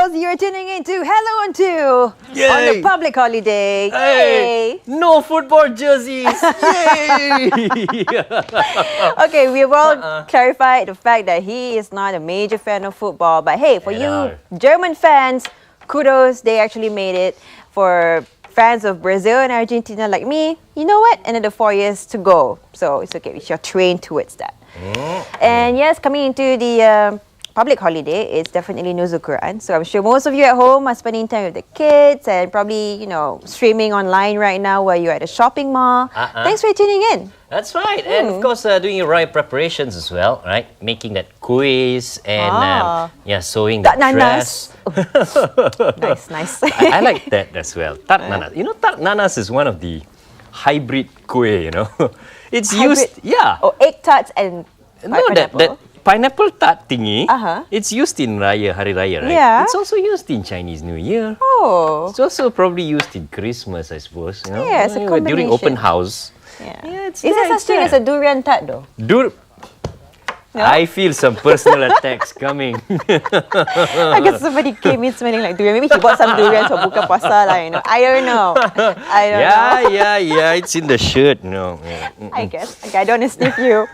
kiddos, you're tuning in to Hello on 2 on the public holiday. Yay! No football jerseys. Yay! Okay, we've all clarified the fact that he is not a major fan of football. But hey, for you German fans, kudos, they actually made it. For fans of Brazil and Argentina like me, you know what? Another 4 years to go. So it's okay, we shall train towards that. And yes, coming into the public holiday, it's definitely Nuzul Quran. So I'm sure most of you at home are spending time with the kids and probably, streaming online right now while you're at a shopping mall. Thanks for tuning in. That's right. And of course, doing your right preparations as well, right? Making that quiz and sewing that dress. Nice. I like that as well. Tart nanas. Tart nanas is one of the hybrid kueh, It's hybrid. used, Oh, egg tarts and pineapple. that pineapple tart thingy, it's used in Hari Raya, right? Yeah. It's also used in Chinese New Year. Oh. It's also probably used in Christmas, I suppose. Yeah, it's a combination. During open house. Yeah. Is there such thing as a durian tart though? No? I feel some personal attacks coming. I guess somebody came in smelling like durian. Maybe he bought some durians for buka puasa lah, I don't know. Yeah, it's in the shirt, I guess. Okay, I don't want to sniff you.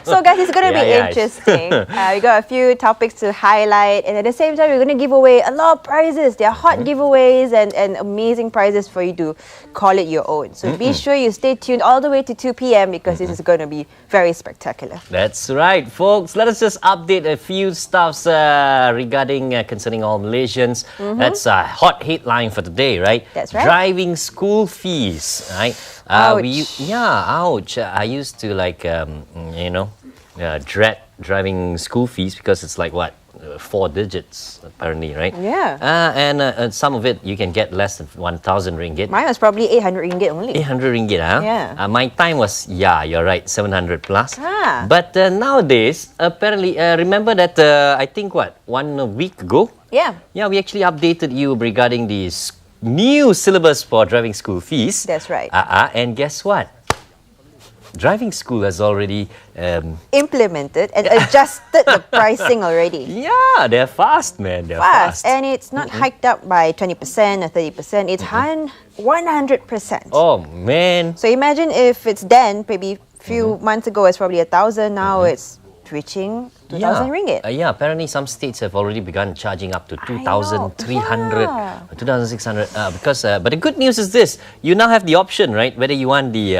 So guys, it's going to be interesting. We got a few topics to highlight, and at the same time, we're going to give away a lot of prizes. They're hot giveaways and amazing prizes for you to call it your own. So be sure you stay tuned all the way to 2 p.m. because this is going to be very spectacular. That's right, folks. Let us just update a few stuffs regarding concerning all Malaysians. That's a hot headline for today, right? That's right. Driving school fees, right? Ouch. Ouch. I used to dread driving school fees because it's like what? 4 digits apparently, right? Yeah. And some of it you can get less than 1,000 ringgit. Mine was probably 800 ringgit only. 800 ringgit, huh? Yeah. My time was, you're right, 700 plus. But nowadays, apparently, remember that, I think 1 week ago? Yeah, we actually updated you regarding the new syllabus for driving school fees. That's right. And guess what? Driving school has already implemented and adjusted the pricing already. Yeah, they're fast, man. They're fast. And it's not hiked up by 20% or 30%. It's 100%. Oh, man. So imagine if it's then, maybe a few months ago, it's probably 1,000. Now it's reaching 2,000 ringgit. Apparently some states have already begun charging up to 2,300, 2,600. But the good news is this. You now have the option, right? Whether you want the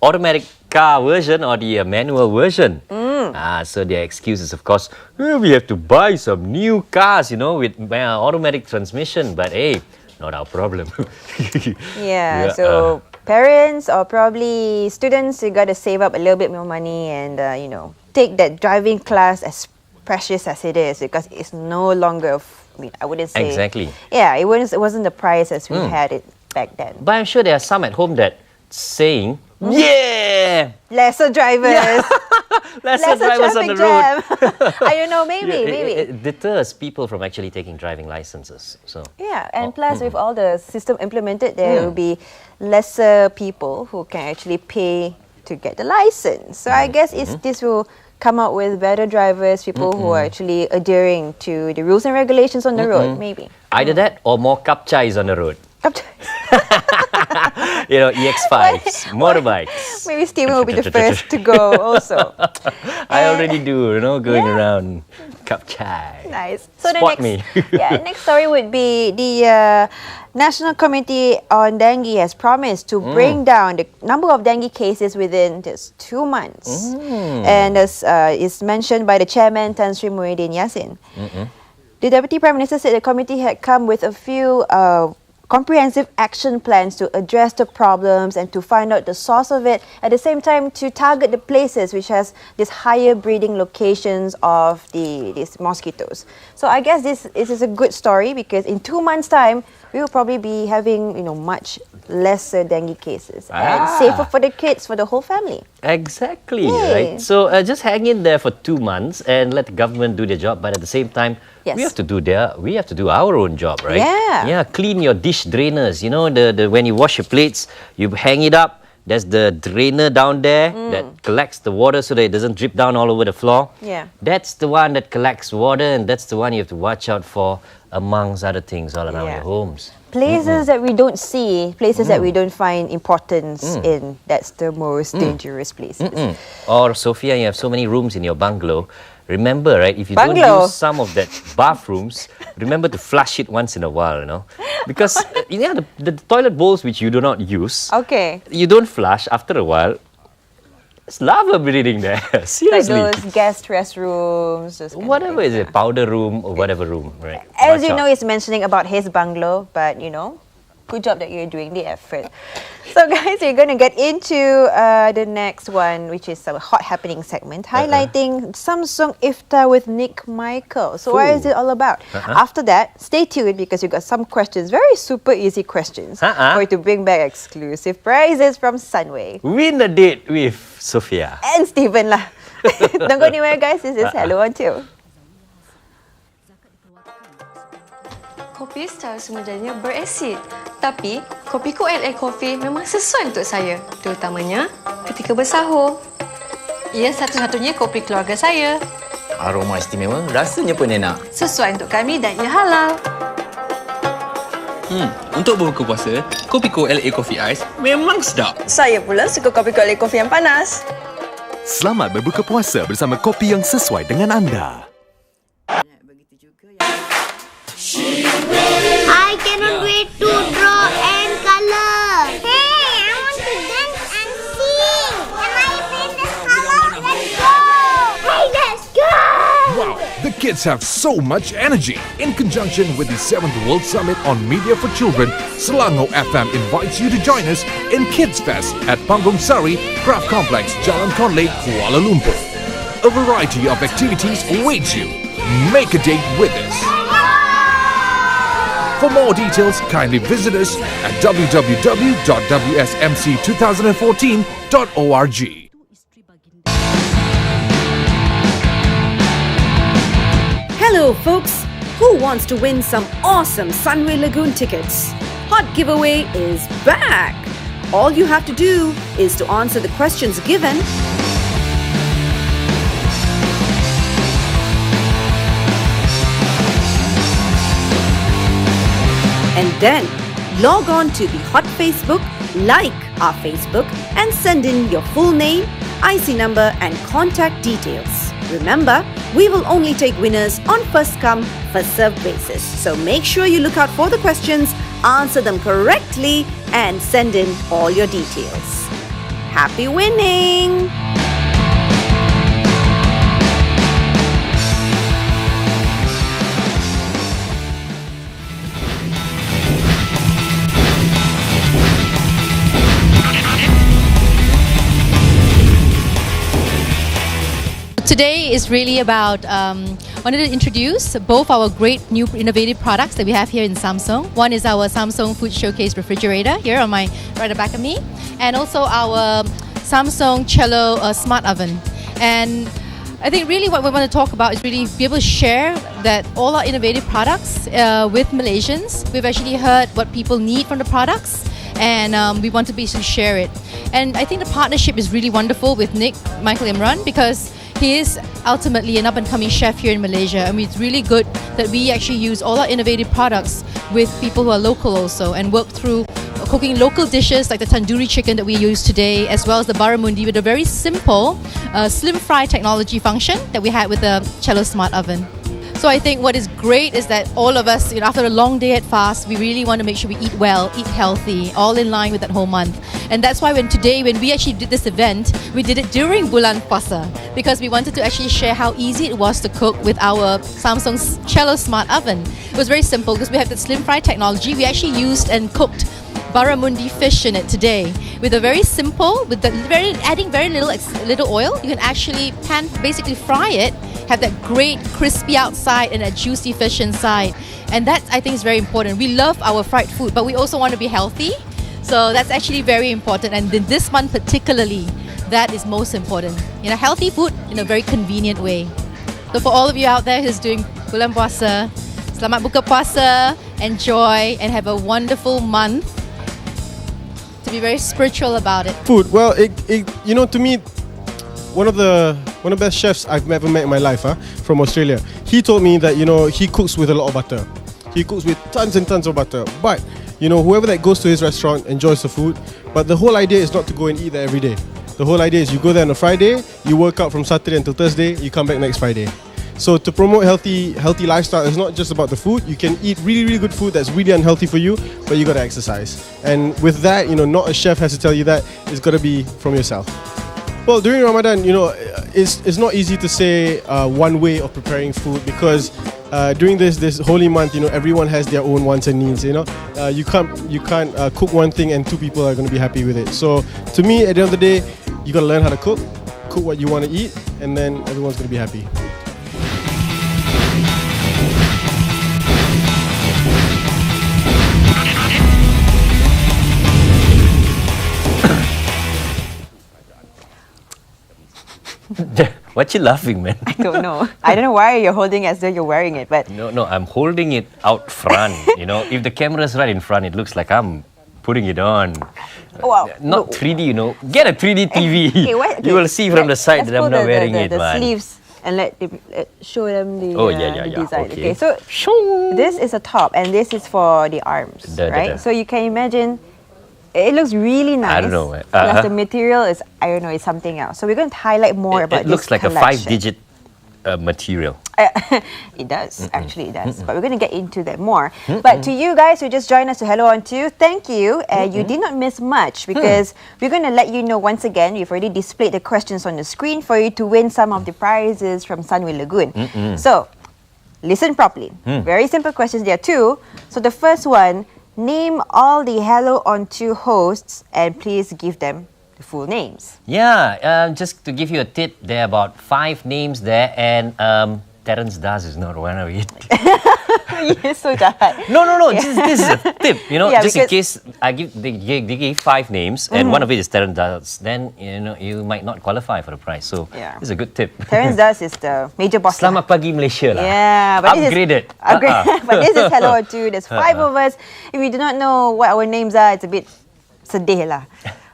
automatic car version or the manual version. So their excuse is, of course, we have to buy some new cars, with automatic transmission. But hey, not our problem. So parents or probably students, you got to save up a little bit more money and, take that driving class as precious as it is, because it's no longer, I wouldn't say. Exactly. Yeah, it wasn't the price as we had it back then. But I'm sure there are some at home that saying, lesser drivers. lesser drivers on the road. I don't know, maybe. It deters people from actually taking driving licenses. So and plus with all the system implemented, there will be lesser people who can actually pay to get the license. So I guess this will come out with better drivers, people who are actually adhering to the rules and regulations on the road, maybe. Either that or more kapchais on the road. EX5s, motorbikes. Maybe Steven will be the first to go also. I already do, going around kapchai. Nice. So Spot me. Next story would be the National Committee on Dengue has promised to bring down the number of dengue cases within just 2 months. And as is mentioned by the chairman, Tan Sri Muhyiddin Yassin. The Deputy Prime Minister said the committee had come with a few comprehensive action plans to address the problems and to find out the source of it. At the same time, to target the places which has these higher breeding locations of these mosquitoes. So I guess this is a good story because in 2 months' time, we will probably be having much lesser dengue cases and safer for the kids, for the whole family. Exactly, right? So just hang in there for 2 months and let the government do their job. But at the same time, we have to do our own job, right? Yeah. Clean your dish drainers. The when you wash your plates, you hang it up. There's the drainer down there that collects the water so that it doesn't drip down all over the floor. Yeah. That's the one that collects water, and that's the one you have to watch out for, amongst other things, all around your homes. Places that we don't see, places that we don't find importance in, that's the most dangerous places. Or, Sophia, you have so many rooms in your bungalow. Remember, right, if you don't Bungalow? use some of that bathrooms, remember to flush it once in a while, you know. Because, the toilet bowls which you do not use, Okay. you don't flush after a while, it's lava breathing there. Like Seriously. those guest restrooms, those kind of Whatever things, is it, powder room or whatever room, right? As Watch you out. know, he's mentioning about his bungalow, but good job that you're doing the effort. So guys, we're going to get into the next one, which is a hot happening segment, highlighting Samsung Iftar with Nick Michael. So what is it all about? After that, stay tuned because we've got some questions, very super easy questions, for you to bring back exclusive prizes from Sunway. Win a date with Sophia. And Steven lah. Don't go anywhere guys, this is Hello on 2. Kopi Star sebenarnya berasid, tapi kopiku LA Coffee memang sesuai untuk saya, terutamanya ketika bersahur. Ia satu-satunya kopi keluarga saya. Aroma istimewa, rasanya pun enak. Sesuai untuk kami dan ia halal. Untuk berbuka puasa, Kopiko LA Coffee Ice memang sedap. Saya pula suka kopi LA Coffee yang panas. Selamat berbuka puasa bersama kopi yang sesuai dengan anda. I cannot wait to draw and color. Hey, I want to dance and sing. Can I paint this color? Let's go. Hey, let's go. Wow, the kids have so much energy. In conjunction with the 7th World Summit on Media for Children, Selangor FM invites you to join us in Kids Fest at Panggung Sari, Craft Complex, Jalan Conley, Kuala Lumpur. A variety of activities awaits you. Make a date with us. For more details, kindly visit us at www.wsmc2014.org. Hello folks, who wants to win some awesome Sunway Lagoon tickets? Hot giveaway is back! All you have to do is to answer the questions given and then log on to the Hot Facebook, like our Facebook and send in your full name, IC number and contact details. Remember, we will only take winners on first come, first served basis. So make sure you look out for the questions, answer them correctly and send in all your details. Happy winning! Today is really about, wanted to introduce both our great new innovative products that we have here in Samsung. One is our Samsung Food Showcase refrigerator here on my right back of me, and also our Samsung Cello smart oven. And I think really what we want to talk about is really be able to share that all our innovative products with Malaysians. We've actually heard what people need from the products, and we want to basically share it. And I think the partnership is really wonderful with Nick, Michael Imran, because he is ultimately an up-and-coming chef here in Malaysia, and it's really good that we actually use all our innovative products with people who are local also and work through cooking local dishes like the tandoori chicken that we use today, as well as the barramundi with a very simple slim fry technology function that we had with the Cello Smart Oven. So I think what is great is that all of us, after a long day at fast, we really want to make sure we eat well, eat healthy, all in line with that whole month. And that's why when we actually did this event, we did it during Bulan Puasa, because we wanted to actually share how easy it was to cook with our Samsung Cello Smart Oven. It was very simple because we have the slim fry technology. We actually used and cooked barramundi fish in it today with a very simple, adding very little oil. You can actually basically fry it, have that great crispy outside and that juicy fish inside. And that I think is very important. We love our fried food, but we also want to be healthy. So that's actually very important. And in this month particularly, that is most important. Healthy food in a very convenient way. So for all of you out there who's doing Bulan Puasa, Selamat Buka Puasa, enjoy and have a wonderful month. be very spiritual about it. Food. Well, to me, one of the best chefs I've ever met in my life, from Australia. He told me that he cooks with a lot of butter. He cooks with tons and tons of butter. But whoever that goes to his restaurant enjoys the food. But the whole idea is not to go and eat there every day. The whole idea is you go there on a Friday, you work out from Saturday until Thursday, you come back next Friday. So to promote healthy lifestyle, it's not just about the food. You can eat really, really good food that's really unhealthy for you, but you got to exercise. And with that, not a chef has to tell you that. It's got to be from yourself. Well, during Ramadan, it's not easy to say one way of preparing food because during this holy month, everyone has their own wants and needs. You can't cook one thing and two people are going to be happy with it. So to me, at the end of the day, you got to learn how to cook what you want to eat, and then everyone's going to be happy. What you laughing, man? I don't know. I don't know why you're holding it as though you're wearing it, but... No, I'm holding it out front. If the camera's right in front, it looks like I'm putting it on. Wow. Not 3D, Get a 3D TV. You will see from the side that I'm not wearing it, the man. sleeves and let show them the, yeah. the design. Okay. So this is a top and this is for the arms, right? So you can imagine... It looks really nice. I don't know. Plus the material is, I don't know, it's something else. So we're going to highlight more about this It looks like collection. a 5-digit material. It does, actually it does. But we're going to get into that more. But to you guys who just joined us to Hello On 2, thank you. You did not miss much because we're going to let you know once again, we've already displayed the questions on the screen for you to win some of the prizes from Sunway Lagoon. So, listen properly. Very simple questions there too. So the first one, name all the Hello On 2 hosts and please give them the full names. Yeah, just to give you a tip, there are about 5 names there and Terence Das is not one of it. You're so jahat. No. This is a tip, just in case they give 5 names and one of it is Terence Das, then you might not qualify for the prize. So this is a good tip. Terence Das is the major boss. Selamat pagi Malaysia lah. Yeah, but upgraded. But this is Hello On 2. There's 5 of us. If you do not know what our names are, it's a bit sedih lah.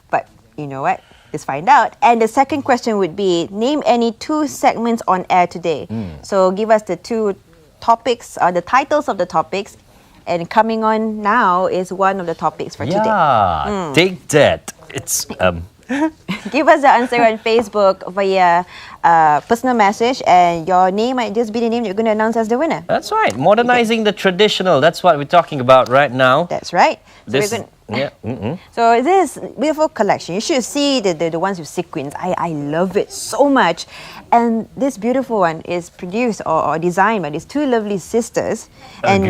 But you know what? Just find out. And the second question would be, name any 2 segments on air today. So give us the 2 topics, the titles of the topics. And coming on now is one of the topics for today. Yeah, take that. It's... Give us the answer on Facebook via personal message and your name might just be the name you're going to announce as the winner. That's right. Modernizing the traditional. That's what we're talking about right now. That's right. So So this beautiful collection, you should see the ones with sequins. I love it so much. And this beautiful one is produced or designed by these 2 lovely sisters. And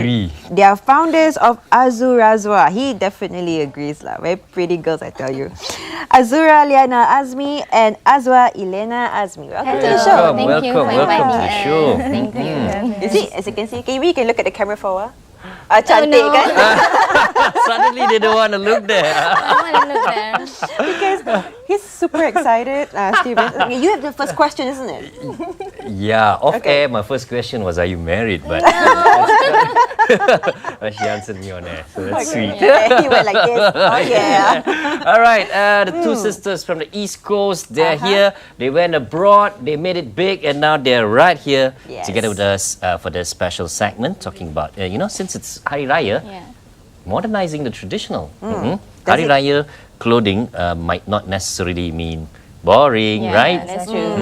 they are founders of Azurilla. He definitely agrees lah. Very pretty girls, I tell you. Azura Liana Azmi and Azwa Elena Azmi. Welcome to the show. Welcome to the show. Thank you. You see, as you can see, you can look at the camera for a while. Cantik kan? Suddenly they don't want to look there. I want to look there. Because he's super excited, Steven. You have the first question, isn't it? Yeah, off air, my first question was, are you married? But she answered me on air, so that's sweet. Yeah, he went like this. Oh yeah. All right, the 2 sisters from the East Coast, they're here. They went abroad, they made it big, and now they're right here together with us for this special segment, talking about, since it's Hari Raya, modernizing the traditional. Hari Raya clothing might not necessarily mean boring, right? That's true.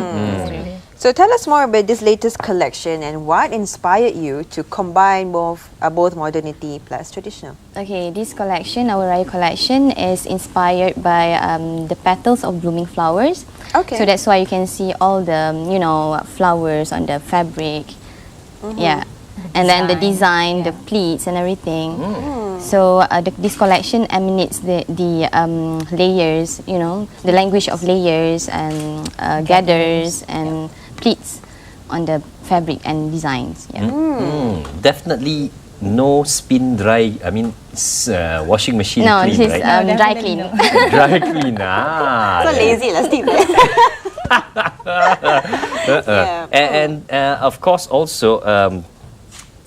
So tell us more about this latest collection and what inspired you to combine both modernity plus traditional. Okay, this collection, our Raya collection, is inspired by the petals of blooming flowers. Okay. So that's why you can see all the, flowers on the fabric. Yeah. And then the design, the pleats and everything. So this collection emanates the layers, the language of layers and gathers and pleats on the fabric and designs. Definitely no spin dry, washing machine clean, this is right? dry clean. Dry clean, So lazy lah, Steve. And of course also,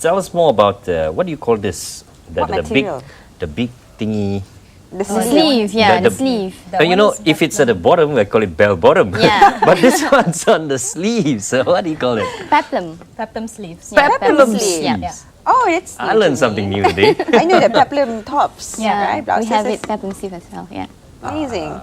tell us more about what do you call this? What material? The big thingy. The sleeve, yeah, the sleeve. You know, if it's at the bottom, I call it bell bottom. Yeah. But this one's on the sleeves. So what do you call it? Peplum. Peplum sleeves. Yeah, Peplum sleeves. sleeves. Yeah. Oh, it's. I learned something new today. I knew the peplum tops. Yeah, right. we have Blouses. it peplum sleeve as well. Yeah. Amazing.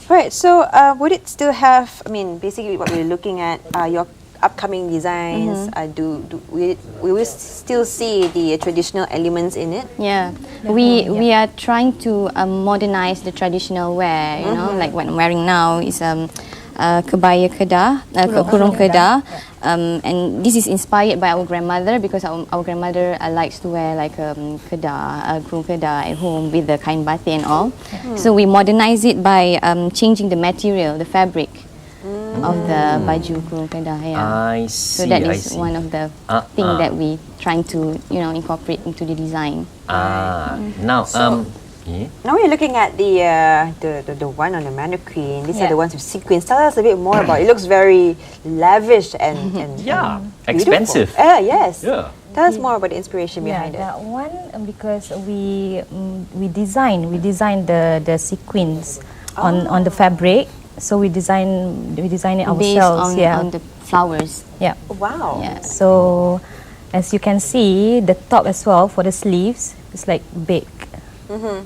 Right. So, would it still have? I mean, basically, what we're looking at your upcoming designs. Do we will still see the traditional elements in it? Yeah, we are trying to modernize the traditional wear. You know, like what I'm wearing now is kebaya kedah, kurung kedah, and this is inspired by our grandmother because our grandmother likes to wear like kedah, kurung kedah at home with the kain batik and all. So we modernize it by changing the material, the fabric of the baju kurung kedah. Yeah. I see. So that is one of the thing that we trying to incorporate into the design. Now, Now we're looking at the one on the mannequin. These are the ones with sequins. Tell us a bit more about it. It looks very lavish and expensive. Yes. Yeah. Tell us more about the inspiration behind it. That one because we design the sequins on the fabric. So we design it ourselves. Based on the flowers. Yeah. Wow. Yeah. So as you can see, the top as well for the sleeves is like big.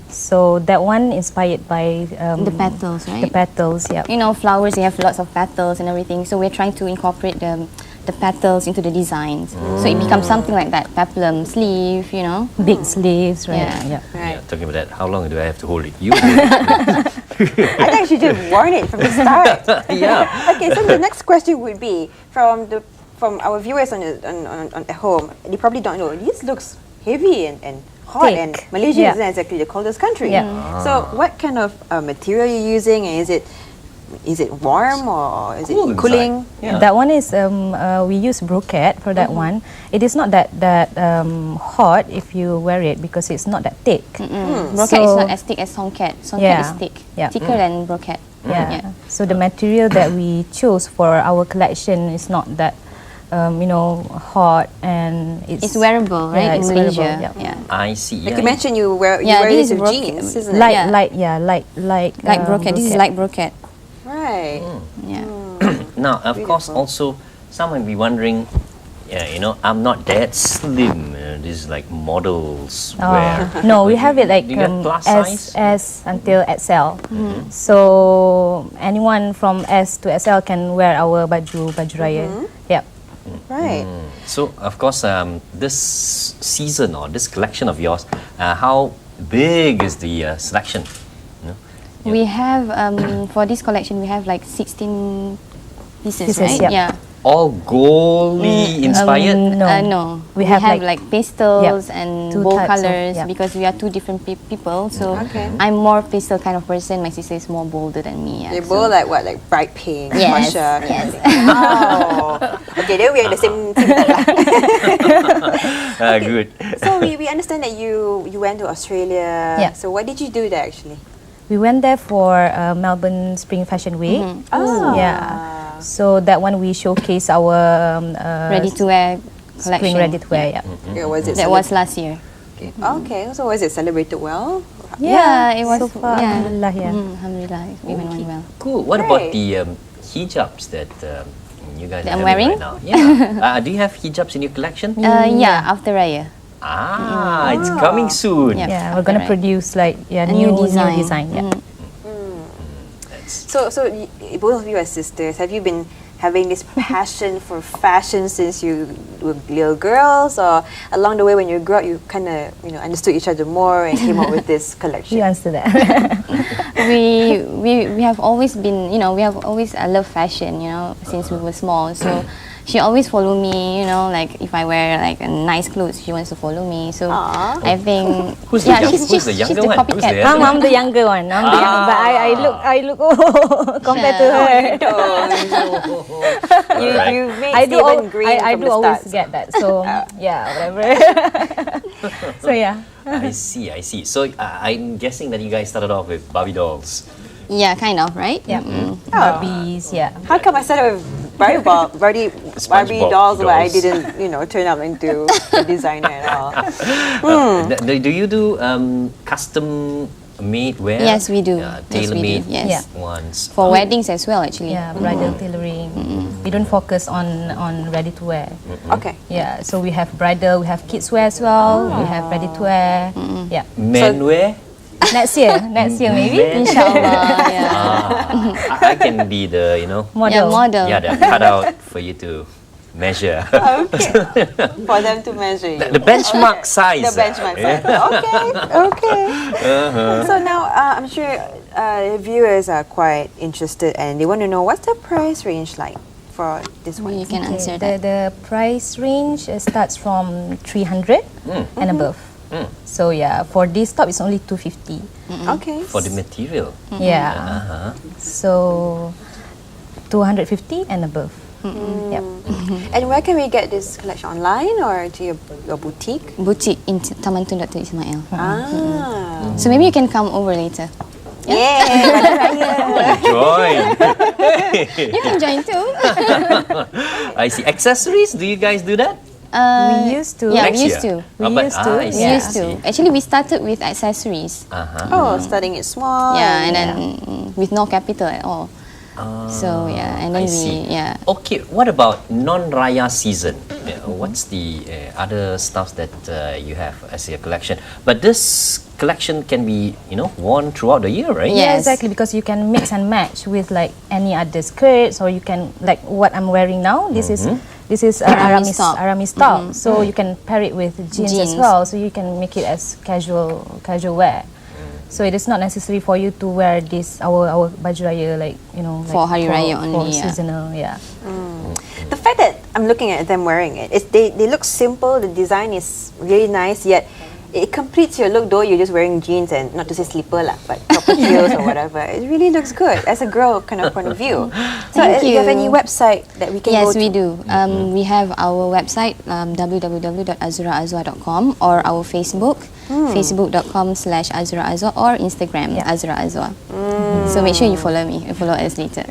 So that one inspired by the petals, right? The petals, yeah. You know, flowers, they have lots of petals and everything. So we're trying to incorporate the petals into the designs. So it becomes something like that, peplum sleeve, you know. Big sleeves, right? Yeah. Yeah, talking about that, how long do I have to hold it? You. I think you should warn it from the start. Yeah. Okay, so the next question would be from our viewers on at home. They probably don't know. This looks heavy and hot, thick. and Malaysia isn't exactly the coldest country. Yeah. So what kind of material are you using? And is it warm or is it Cool cooling? inside. Yeah. That one is we use brocade for that one. It is not that hot if you wear it because it's not that thick. Brocade is not as thick as songket. Songket is thick, thicker than brocade. Yeah. So the material that we chose for our collection is not that hot, and it's wearable, right? It's in Malaysia. wearable, Yeah. I see. Like you mentioned, you wear this these is with jeans, isn't it? Light brocade. This is light brocade. Right. Yeah. Now, of course, also some might be wondering. I'm not that slim. This is like models wear. No, we have it like Do you have plus size? S until XL. So anyone from S to SL can wear our baju raya. Yep. Right. So, of course, this season or this collection of yours, how big is the selection? We have for this collection we have like 16 pieces, right? Yeah. All goldly inspired? No. We have like pastels and bold colors because we are two different people. So I'm more pastel kind of person. My sister is more bolder than me. Yeah. They're both like what, like bright pink, Yes. fuchsia. Yes. Oh. Okay, then we are the same team. Good. So we understand that you went to Australia. Yeah. So what did you do there actually? We went there for Melbourne Spring Fashion Week. Yeah. So that one we showcase our ready-to-wear collection. Spring ready-to-wear. Yeah. That was last year. Okay. So was it celebrated well? Yeah, it was. So far, alhamdulillah, Alhamdulillah, it went well. Cool. What about the hijabs that you guys That are I'm having wearing? right now? Yeah. Do you have hijabs in your collection? Yeah, after Raya. It's coming soon. Yeah, we're gonna produce like new design. Yeah. So both of you are sisters. Have you been having this passion for fashion since you were little girls, or along the way when you grew up you kind of understood each other more and came up with this collection? You answer that. we have always been, we have always loved fashion, since we were small. So she always follow me, like if I wear like a nice clothes, she wants to follow me. So I think Who's she's the younger the one? copycat. I'm the younger one. I'm the younger, but I look compared to her. You made Stephen green I from do the always start. get that. So whatever. So yeah. I see. So I'm guessing that you guys started off with Barbie dolls. Yeah, kind of, right? Yeah. Barbies, yeah. How come I started with Barbie dolls where I didn't, turn up into a designer at all? Do you do custom made wear? Yes, we do. Tailor-made Yes. ones. For weddings as well, actually. Yeah, bridal tailoring. We don't focus on ready to wear. Okay. Yeah, so we have bridal, we have kids wear as well. We have ready to wear. Yeah. Men wear? Next year maybe. Inshallah. I can be the Model. Yeah, the cutout for you to measure. Okay. For them to measure you. The benchmark size. The benchmark size. Okay. So now I'm sure viewers are quite interested and they want to know what's the price range like for this one. You can answer that. The price range starts from 300 and above. So yeah, for this top it's only 250. Okay. For the material. Yeah. So 250 and above. Yep. And where can we get this collection? Online or to your boutique? Boutique in Taman Tun Dr. Ismail. So maybe you can come over later. Join. You can join too. I see. Accessories, do you guys do that? We used to. Yeah, Next we used year? to. We used to. Actually, we started with accessories. Starting it small. Yeah, and then with no capital at all. So yeah, and then Okay, what about non-Raya season? What's the other stuff that you have as your collection? But this collection can be, worn throughout the year, right? Yeah, exactly, because you can mix and match with like any other skirts, or you can, like what I'm wearing now. This is Aramis top. So you can pair it with jeans as well. So you can make it as casual wear. So it is not necessary for you to wear this our baju raya like for Hari Raya only. For seasonal, yeah. The fact that I'm looking at them wearing it, they look simple. The design is really nice, yet it completes your look. Though you're just wearing jeans and not to say slipper lah, but proper heels or whatever. It really looks good as a girl kind of point of view. So do you have any website that we can go to? Yes, we do. We have our website www.azuraazwa.com or our Facebook. Facebook.com/AzuraAzwa or Instagram AzuraAzwa. So make sure you follow me. Follow us later.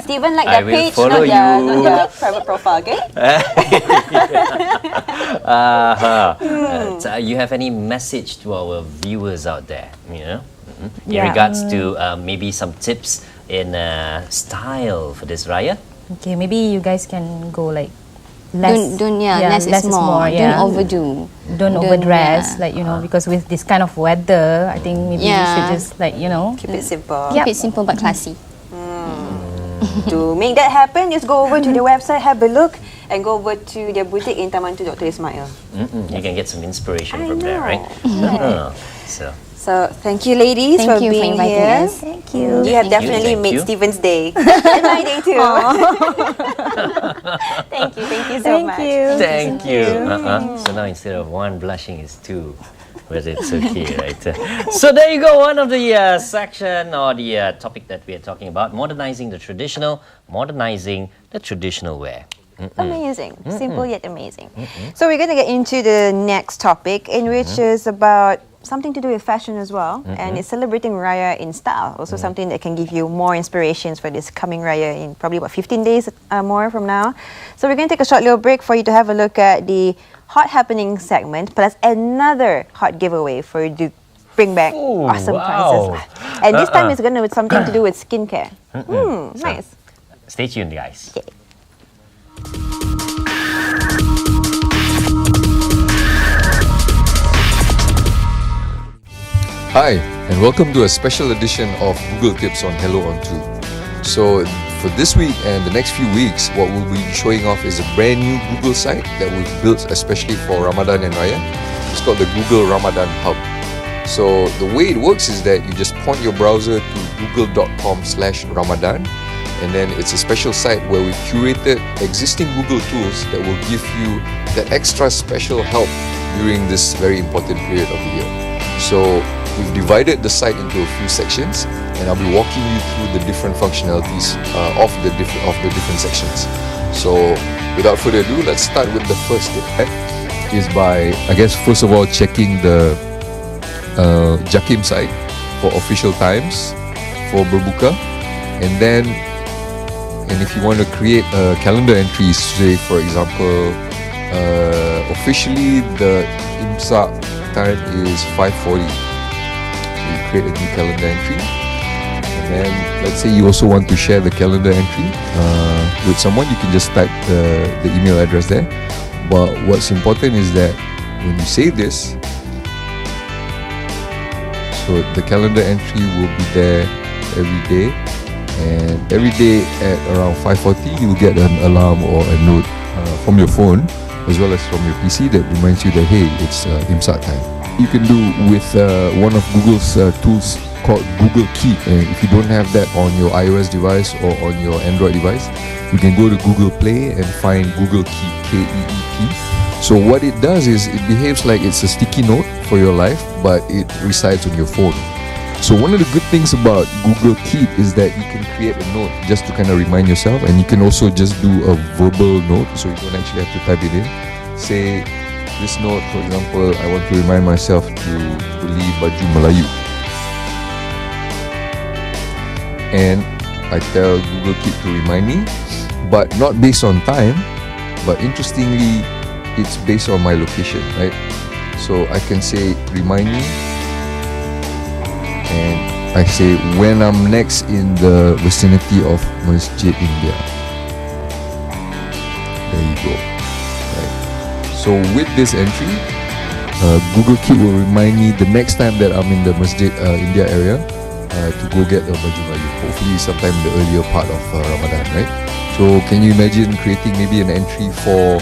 Steven, like that page, not your private profile, okay? You have any message to our viewers out there? In regards to maybe some tips in style for this Raya? Okay, maybe you guys can go like less is more. Don't overdo. Don't overdress, because with this kind of weather, I think maybe we should just keep it simple. Keep it simple but classy. To make that happen, just go over to the website, have a look, and go over to their boutique in Taman Tun Dr. Ismail. You can get some inspiration from there, right? So thank you, ladies, for being here. Thank you. You have definitely made Steven's day and my day too. Thank you so much. Thank you. So now instead of one blushing, it's two. But it's okay, right? So there you go, one of the section or the topic that we are talking about, modernizing the traditional wear. Amazing. Simple yet amazing. So we're going to get into the next topic, in which is about something to do with fashion as well, and it's celebrating Raya in style. Also something that can give you more inspirations for this coming Raya in probably about 15 days more from now. So we're going to take a short little break for you to have a look at the Hot Happening segment, plus another hot giveaway for you to bring back awesome prizes. And this time it's going to be something to do with skincare. Nice. Stay tuned, guys. Okay. Hi, and welcome to a special edition of Google Tips on Hello On 2. So, for this week and the next few weeks, what we'll be showing off is a brand new Google site that we've built especially for Ramadan and Raya. It's called the Google Ramadan Hub. So, the way it works is that you just point your browser to google.com/Ramadan, and then it's a special site where we've curated existing Google tools that will give you that extra special help during this very important period of the year. So, we've divided the site into a few sections, and I'll be walking you through the different functionalities of the different sections. So, without further ado, let's start with the first tip. Is by, first of all, checking the Jakim site for official times for berbuka, and if you want to create a calendar entry, say for example, officially the imsak time is 5:40. So you create a new calendar entry. And then let's say you also want to share the calendar entry with someone, you can just type the email address there. But what's important is that when you save this, so the calendar entry will be there every day, and every day at around 5:40 you will get an alarm or a note from your phone as well as from your PC that reminds you that hey, it's imsak time. You can do with one of Google's tools called Google Keep, and if you don't have that on your iOS device or on your Android device, you can go to Google Play and find Google Keep, K-E-E-P. So what it does is it behaves like it's a sticky note for your life, but it resides on your phone. So one of the good things about Google Keep is that you can create a note just to kind of remind yourself, and you can also just do a verbal note, so you don't actually have to type it in. Say this note, for example, I want to remind myself to beli baju Melayu. And I tell Google Keep to remind me, but not based on time, but interestingly, it's based on my location, right? So I can say remind me, and I say when I'm next in the vicinity of Masjid India. There you go. Right. So with this entry, Google Keep will remind me the next time that I'm in the Masjid India area to go get a baju Melayu. Hopefully sometime in the earlier part of Ramadan, right? So can you imagine creating maybe an entry for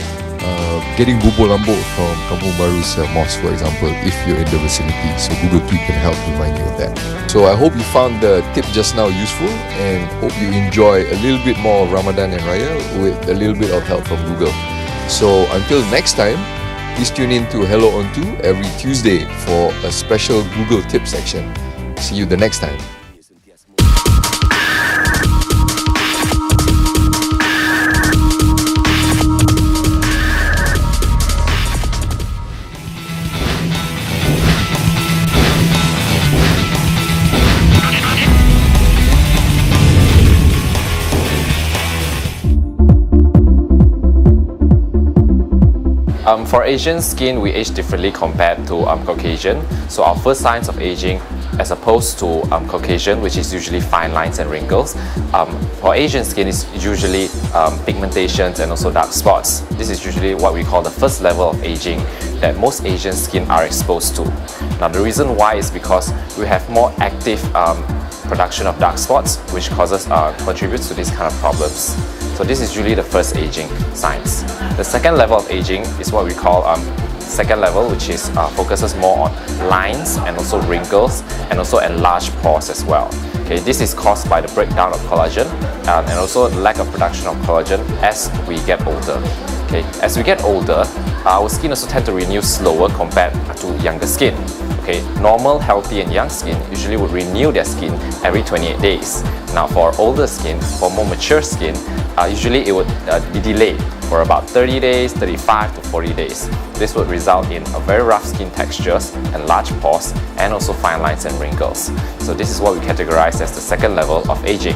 getting bubur lambuk from Kampung Baru's mosque, for example, if you're in the vicinity. So Google Keep can help remind you of that. So I hope you found the tip just now useful, and hope you enjoy a little bit more of Ramadan and Raya with a little bit of help from Google. So until next time, please tune in to Hello On 2 every Tuesday for a special Google tip section. See you the next time. For Asian skin, we age differently compared to Caucasian. So our first signs of aging, as opposed to Caucasian, which is usually fine lines and wrinkles, for Asian skin is usually pigmentations and also dark spots. This is usually what we call the first level of aging that most Asian skin are exposed to. Now the reason why is because we have more active production of dark spots, which contributes to these kind of problems. So this is usually the first aging signs. The second level of aging is what we call second level, which is focuses more on lines and also wrinkles and also enlarged pores as well. Okay, this is caused by the breakdown of collagen and also the lack of production of collagen as we get older. Okay, as we get older, our skin also tend to renew slower compared to younger skin. Okay, normal, healthy and young skin usually would renew their skin every 28 days. Now for older skin, for more mature skin, usually it would be delayed for about 30 days, 35 to 40 days. This would result in a very rough skin textures and large pores and also fine lines and wrinkles. So this is what we categorize as the second level of aging.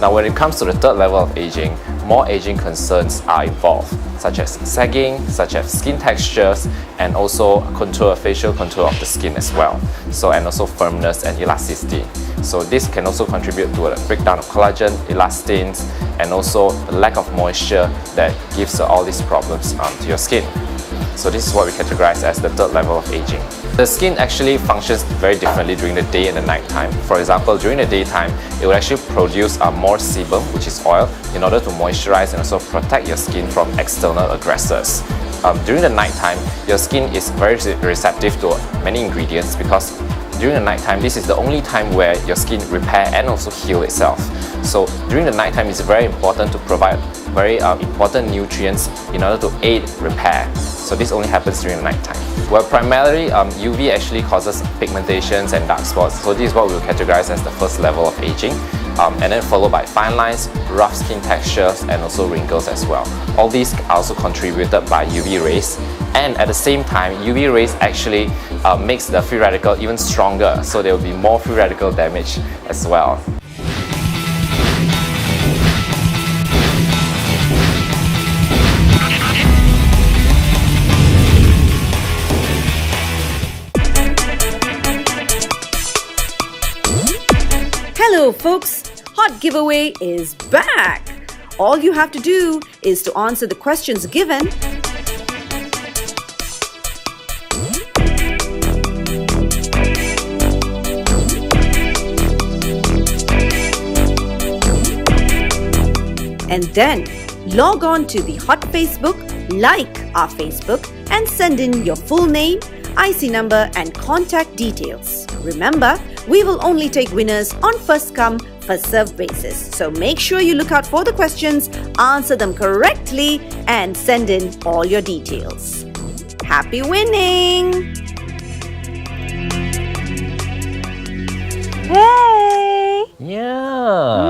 Now when it comes to the third level of aging, more aging concerns are involved, such as sagging, such as skin textures, and also facial contour of the skin as well. So and also firmness and elasticity. So this can also contribute to a breakdown of collagen, elastins, and also the lack of moisture that gives all these problems to your skin. So this is what we categorize as the third level of aging. The skin actually functions very differently during the day and the night time. For example, during the daytime, it will actually produce more sebum, which is oil, in order to moisturize and also protect your skin from external aggressors. During the nighttime, your skin is very receptive to many ingredients because during the nighttime, this is the only time where your skin repair and also heal itself. So during the nighttime, it's very important to provide very important nutrients in order to aid repair. So this only happens during the nighttime. Well, primarily UV actually causes pigmentations and dark spots. So this is what we'll categorize as the first level of aging. And then followed by fine lines, rough skin textures, and also wrinkles as well. All these are also contributed by UV rays. And at the same time, UV rays actually makes the free radical even stronger. So there will be more free radical damage as well. folks, Hot Giveaway is back. All you have to do is to answer the questions given. And then log on to the Hot Facebook, like our Facebook, and send in your full name, IC number, and contact details. Remember, we will only take winners on first come, first served basis. So make sure you look out for the questions, answer them correctly, and send in all your details. Happy winning! Hey! Yeah.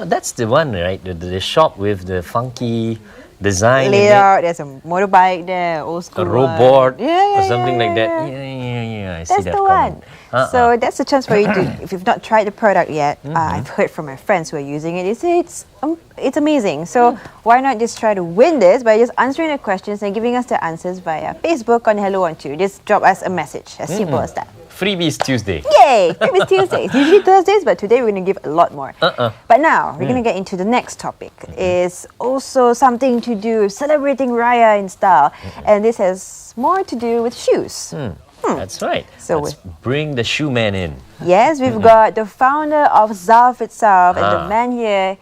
That's the one, right? The shop with the funky design. Layout. There's a motorbike there, old school. A robot or something like that. Yeah. I see that's that the coming. one. So that's a chance for you to, if you've not tried the product yet, I've heard from my friends who are using it. They say it's amazing. So why not just try to win this by just answering the questions and giving us the answers via Facebook on Hello On 2. Just drop us a message. As simple as that. Freebies Tuesday. Yay! Freebies Tuesday. It's usually Thursdays, but today we're going to give a lot more. But now we're going to get into the next topic. It's also something to do with celebrating Raya in style, and this has more to do with shoes. That's right. So let's bring the shoe man in. Yes, we've got the founder of Zalf itself, and the man here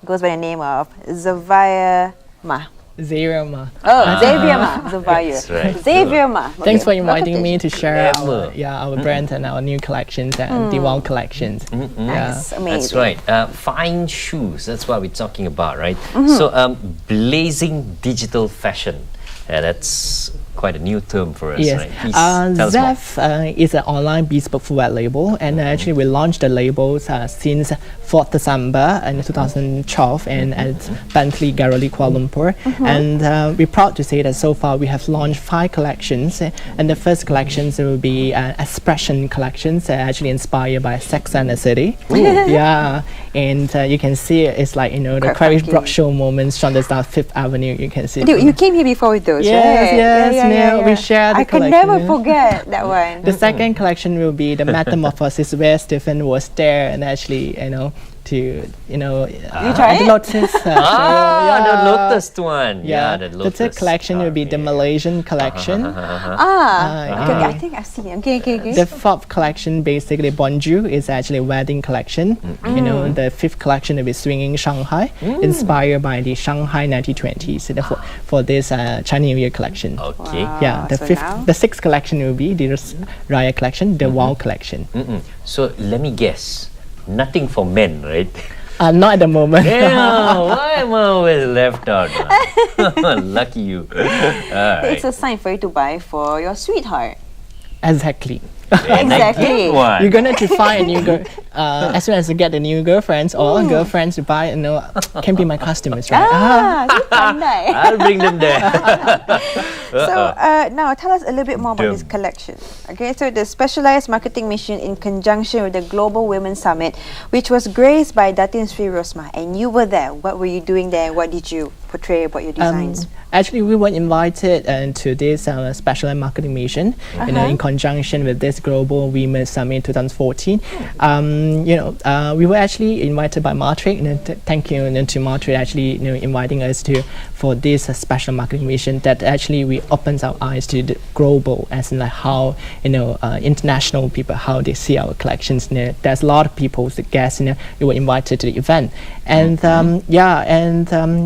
goes by the name of Xavier Ma. Xavier Ma. Oh, Xavier Ma. Xavier. That's right. Xavier Ma. Thanks for inviting me to share our brand and our new collections and the wow collections. Nice, amazing. That's right. Fine shoes. That's what we're talking about, right? So, blazing digital fashion. That's quite a new term for us, yes. right? Please tell us more. Is an online bespoke footwear label, and actually we launched the labels since 4th December in 2012 and at Bentley Gallery Kuala Lumpur. And we're proud to say that so far we have launched 5 collections, and the first collections will be expression collections, actually inspired by Sex and the City. Yeah, and you can see it's like, the very broad show moments from the start 5th Avenue. You can see. You came here before with those, yes, right? Yeah. We share the collection. I can never forget that one. The second collection will be the Metamorphosis, where Stephen was there and actually, to try it? Lotus. The Lotus one. Yeah, the Lotus. The third collection will be the Malaysian collection. I think I've seen it. Okay. The fourth collection, basically Bonjour, is actually a wedding collection. The fifth collection will be Swinging Shanghai, inspired by the Shanghai 1920s for this Chinese New Year collection. Okay. Yeah. The sixth collection will be the Raya collection, the Wow collection. So let me guess. Nothing for men, right? Not at the moment. Yeah, why am I always left out? Lucky you. It's a sign for you to buy for your sweetheart. Exactly. Exactly. You're gonna to find a new girl as soon as you get a new girlfriends or girlfriends to buy. Can be my customers, right? I'll bring them there. So now tell us a little bit more about this collection. Okay, so the specialized marketing mission in conjunction with the Global Women's Summit, which was graced by Datin Sri Rosmah, and you were there. What were you doing there? What did you portray about your designs? Actually, we were invited to this special marketing mission, in conjunction with this Global Women's Summit 2014. We were actually invited by Matrix. Thank you to Matrix actually inviting us for this special marketing mission that actually we opens our eyes to the global, as in like how international people, how they see our collections. There's a lot of people, the guests, we were invited to the event, and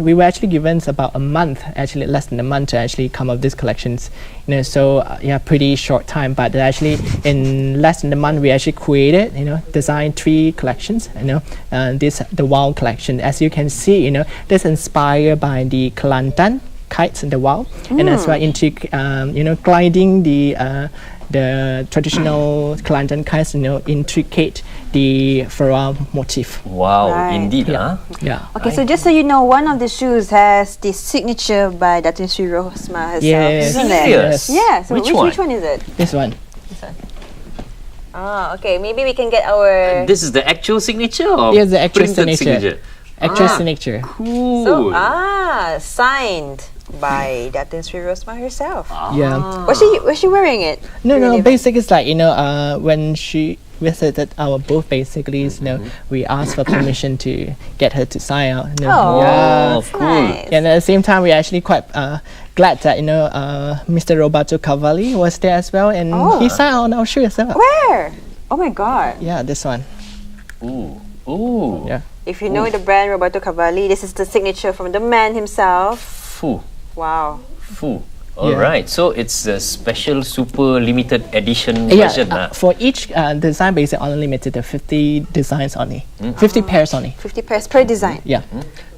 we were actually given about a month, actually less than a month, to actually come up with these collections. Pretty short time, but actually in less than a month we actually created, designed 3 collections. The Wow collection, as you can see, this inspired by the Kelantan kites in the Wow, and as well into gliding the traditional Kelantan kites, intricate the floral motif. Wow, indeed, huh? Yeah. Okay, so just so you know, one of the shoes has the signature by Datin Sri Rosmah herself. Yes. Isn't it? Yes. Yeah. So which one is it? This one. Okay. Maybe we can get our. This is the actual signature, or yes, the actual printed signature. Actual signature. Cool. So signed by Datin Sri Rosmah herself. Yeah. Was she wearing it? No. Basically, it's like when visited our booth, basically, we asked for permission to get her to sign out. Cool. Nice. And at the same time, we're actually quite glad that Mr. Roberto Cavalli was there as well, and he signed on our shoe as well. Where? Oh my God. Yeah, this one. Ooh. Yeah. If you know the brand Roberto Cavalli, this is the signature from the man himself. Foo. Wow. Foo. All right. So it's a special super limited edition version. For each design, basically only limited to 50 designs only. 50 pairs only. 50 pairs per design. Yeah.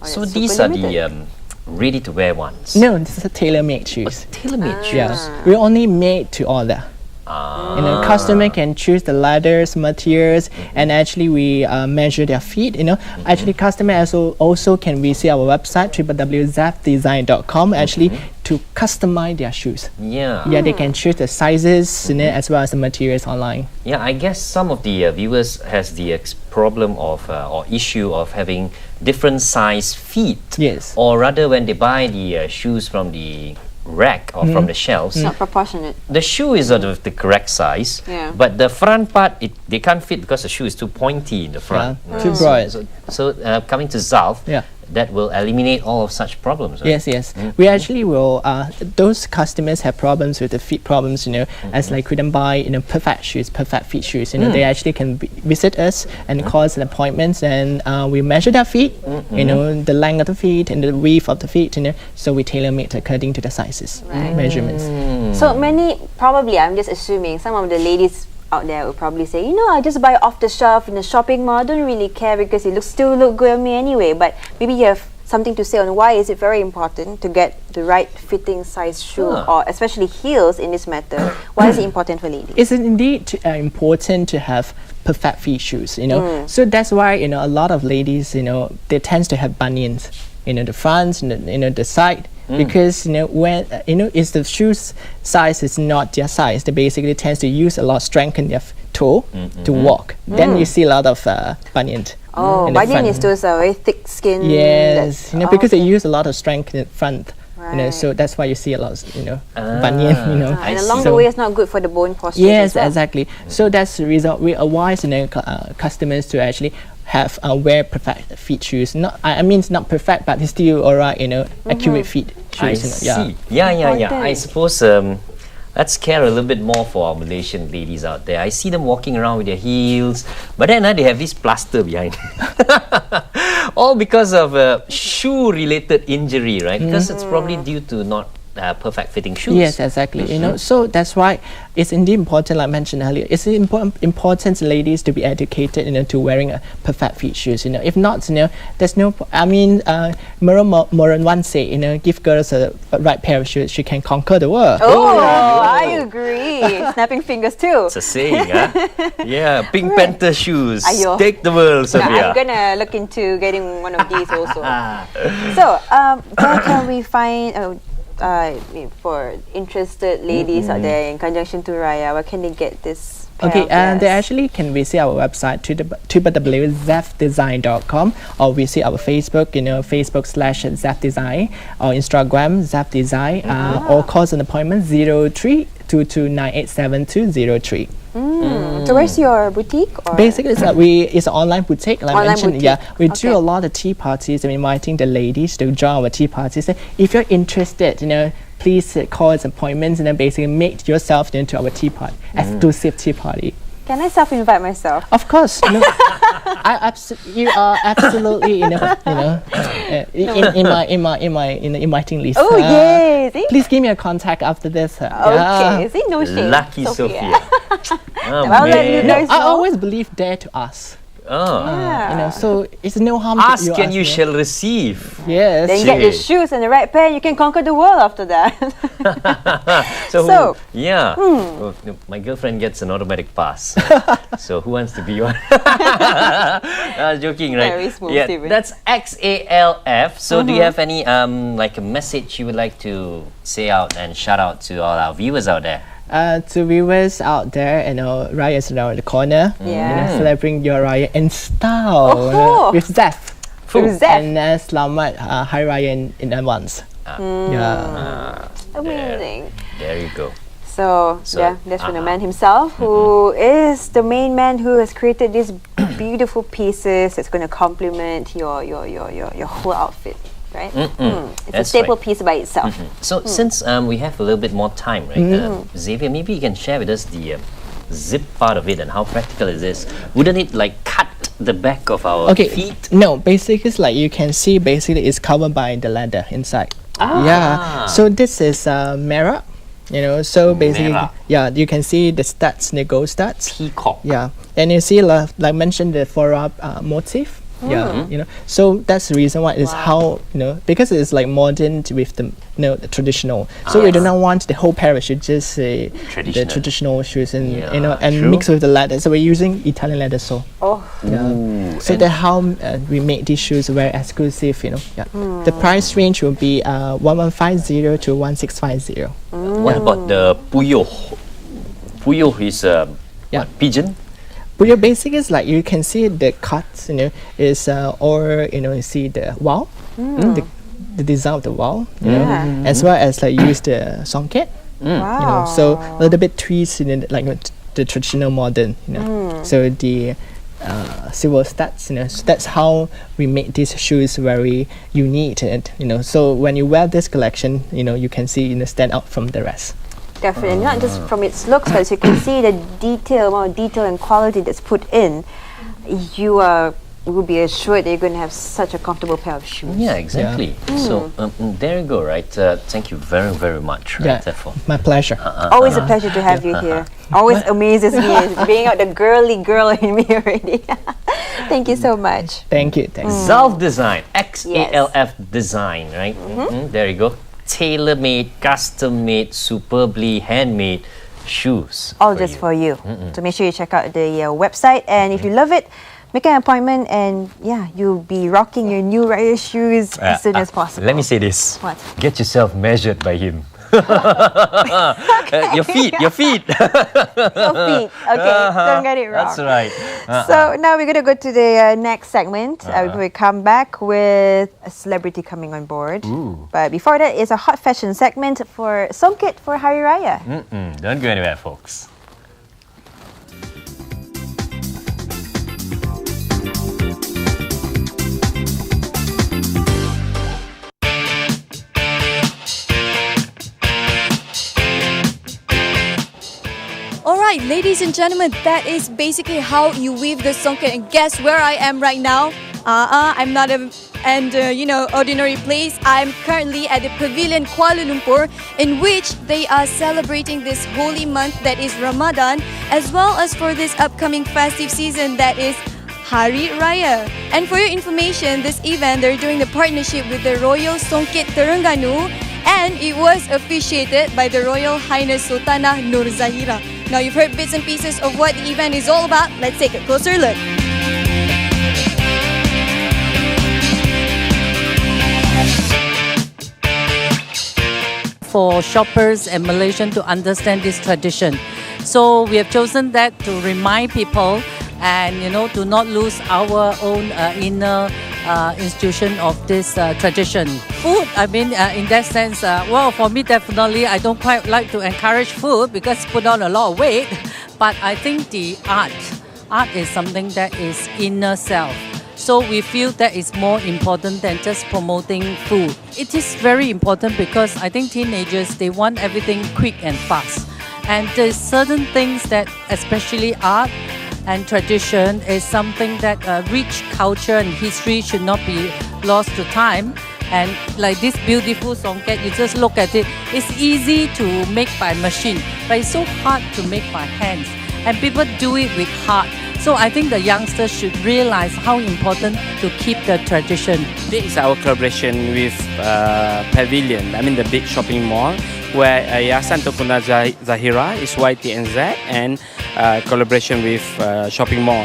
So these are the ready-to-wear ones. No, this is a tailor-made shoes. Tailor-made shoes. Yeah. We only made to order. Customer can choose the leathers, materials, and actually we measure their feet. Actually customer also can visit our website www.zapdesign.com actually to customize their shoes. Yeah. Yeah, they can choose the sizes as well as the materials online. Yeah, I guess some of the viewers has the problem of or issue of having different size feet. Yes. Or rather, when they buy the shoes from the rack or from the shelves, It's not proportionate. the shoe is of the correct size, but the front part they can't fit because the shoe is too pointy in the front. Too broad. So coming to Zalf, that will eliminate all of such problems. Right? Yes. We actually will. Those customers have problems with the feet problems, as like couldn't buy perfect shoes, perfect feet shoes. They actually can visit us and call us an appointment, and we measure their feet. The length of the feet and the width of the feet. So we tailor make according to the sizes, measurements. So many, probably, I'm just assuming, some of the ladies out there will probably say, I just buy off the shelf in the shopping mall. I don't really care because it still look good on me anyway. But maybe you have something to say on why is it very important to get the right fitting size shoe, or especially heels in this matter. Why is it important for ladies? It's indeed important to have perfect feet shoes. So that's why a lot of ladies they tend to have bunions. The front, the side. Because when if the shoes size is not their size, they basically tends to use a lot of strength in their toe to walk. Then you see a lot of bunion. Bunion is those very thick skin. Yes, because they use a lot of strength in the front. So that's why you see a lot of bunion. And along the way, it's not good for the bone posture. Yes, exactly. So that's the reason we advise customers to actually have wear perfect feet shoes. I mean, it's not perfect, but it's still alright. Accurate feet shoes. I see. Yeah. I suppose let's care a little bit more for our Malaysian ladies out there. I see them walking around with their heels, but then they have this plaster behind. All because of a shoe-related injury, right? Because it's probably due to not perfect fitting shoes. Yes, exactly. So that's why it's indeed important, like I mentioned earlier, it's important ladies to be educated to wearing a perfect fit shoes. If not, there's no. I mean, Moran once said, give girls a right pair of shoes, she can conquer the world. I agree. Snapping fingers too. It's a saying, Yeah, Pink Panther shoes. Take the world, Sophia. I'm gonna look into getting one of these also. So, where can we find? For interested ladies out there in conjunction to Raya, where can they get this pair of and they actually can visit our website www.zapdesign.com or visit our Facebook, Facebook/zapdesign or Instagram zapdesign or call an appointment 0322987203. So where's your boutique? Or? Basically, it's an online boutique. Like I mentioned, boutique. We do a lot of tea parties. I'm inviting the ladies to join our tea parties. If you're interested, please call us appointments and then basically make yourself into our tea party, exclusive tea party. Can I self-invite myself? Of course. You are absolutely, in my inviting list. Oh yes. Please give me a contact after this. Okay. See, no shame. Lucky Sophia. I'll let you guys know. I always believe dare to ask. So it's no harm to ask and you shall receive. Yes. Then get the shoes and the right pair, you can conquer the world after that. My girlfriend gets an automatic pass. So who wants to be one? I was joking, right? Very smooth, that's XALF. So do you have any like a message you would like to say out and shout out to all our viewers out there? To viewers out there, Raya is around the corner. Celebrating your Raya in style with Zef. And selamat Hari Raya in advance. Amazing. There you go. So So yeah, that's from the man himself, who is the main man who has created these beautiful pieces that's going to complement your whole outfit, right? It's a staple piece by itself. So since we have a little bit more time, right, Xavier, maybe you can share with us the zip part of it and how practical it is. Wouldn't it like cut the back of our feet? No, basically it's like you can see basically it's covered by the leather inside. Yeah, so this is mirror. So basically, you can see the studs, the gold studs. Peacock. Yeah, and you see like mentioned the floral motif. Yeah, so that's the reason why it's how because it's like modern with the the traditional. So we do not want the whole pair should just the traditional shoes and and mix with the leather. So we're using Italian leather sole. So that's how we make these shoes very exclusive. The price range will be 1150 to 1650. What about the puyo? Puyo is what, pigeon? Puyo basic is like you can see the cuts, is or you see the wall, the design of the wall, as well as like use the songket. So a little bit tweaks like the traditional modern, So the silver studs, so that's how we make these shoes very unique, and so when you wear this collection, you can see stand out from the rest. Definitely, not just from its looks, but as you can see the amount of detail and quality that's put in, you will be assured that you're going to have such a comfortable pair of shoes. Yeah, exactly. So there you go, right? Thank you very, very much. Right, my pleasure. Always a pleasure to have you here. Always amazes me, bringing out the girly girl in me already. Thank you so much. Thank you. Xalf Design, XALF Design, right? There you go. Tailor-made, custom-made, superbly handmade shoes. All just for you. So make sure you check out the website, and if you love it, make an appointment, and you'll be rocking your new Raya shoes as soon as possible. Let me say this. What? Get yourself measured by him. Your feet. Your feet. Okay, don't get it wrong. That's right. So now we're going to go to the next segment. We come back with a celebrity coming on board. But before that is a hot fashion segment for Songket for Hari Raya. Don't go anywhere, folks. Alright, ladies and gentlemen, that is basically how you weave the songket. And guess where I am right now? I'm not ordinary place. I'm currently at the Pavilion Kuala Lumpur, in which they are celebrating this holy month that is Ramadan, as well as for this upcoming festive season that is Hari Raya. And for your information, this event, they're doing the partnership with the Royal Songket Terengganu, and it was officiated by the Royal Highness Sultanah Nur Zahira. Now you've heard bits and pieces of what the event is all about. Let's take a closer look. For shoppers and Malaysians to understand this tradition. So we have chosen that to remind people and to not lose our own inner institution of this tradition. Food, in that sense, for me definitely I don't quite like to encourage food because put on a lot of weight, but I think the art is something that is inner self. So we feel that is more important than just promoting food. It is very important because I think teenagers, they want everything quick and fast. And there's certain things that, especially art and tradition, is something that rich culture and history should not be lost to time. And like this beautiful songket, you just look at it, it's easy to make by machine, but it's so hard to make by hands. And people do it with heart. So I think the youngsters should realize how important to keep the tradition. This is our collaboration with Pavilion, the big shopping mall, where Yayasan Tokuna Zahira is YTNZ, and collaboration with shopping mall,